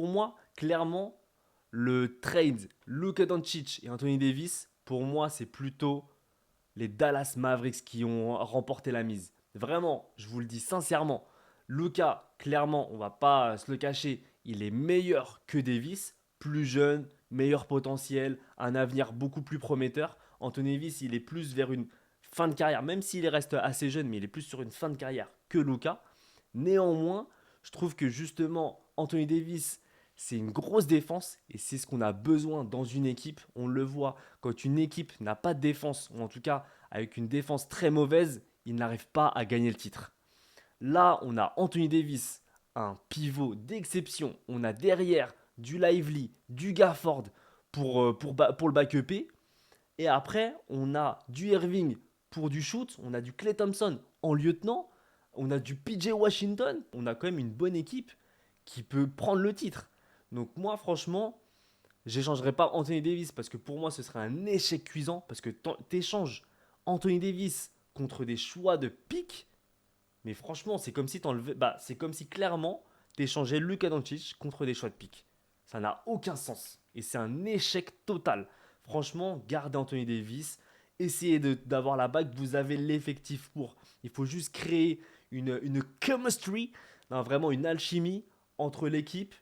Pour moi, clairement, le trade Luka Doncic et Anthony Davis, pour moi, c'est plutôt les Dallas Mavericks qui ont remporté la mise. Vraiment, je vous le dis sincèrement, Luka, clairement, on va pas se le cacher, il est meilleur que Davis, plus jeune, meilleur potentiel, un avenir beaucoup plus prometteur. Anthony Davis, il est plus vers une fin de carrière, même s'il reste assez jeune, mais il est plus sur une fin de carrière que Luka. Néanmoins, je trouve que justement, Anthony Davis, c'est une grosse défense et c'est ce qu'on a besoin dans une équipe. On le voit, quand une équipe n'a pas de défense, ou en tout cas avec une défense très mauvaise, il n'arrive pas à gagner le titre. Là, on a Anthony Davis, un pivot d'exception. On a derrière du Lively, du Gafford pour le back-upper. Et après, on a du Irving pour du shoot. On a du Klay Thompson en lieutenant. On a du PJ Washington. On a quand même une bonne équipe qui peut prendre le titre. Donc moi, franchement, j'échangerai pas Anthony Davis parce que pour moi, ce serait un échec cuisant parce que t'échanges Anthony Davis contre des choix de pick. Mais franchement, c'est comme si t'enlevais, bah, c'est comme si clairement t'échangeais Luka Doncic contre des choix de pick. Ça n'a aucun sens et c'est un échec total. Franchement, gardez Anthony Davis, essayez d'avoir la bague, vous avez l'effectif pour. Il faut juste créer une chemistry, non, vraiment une alchimie entre l'équipe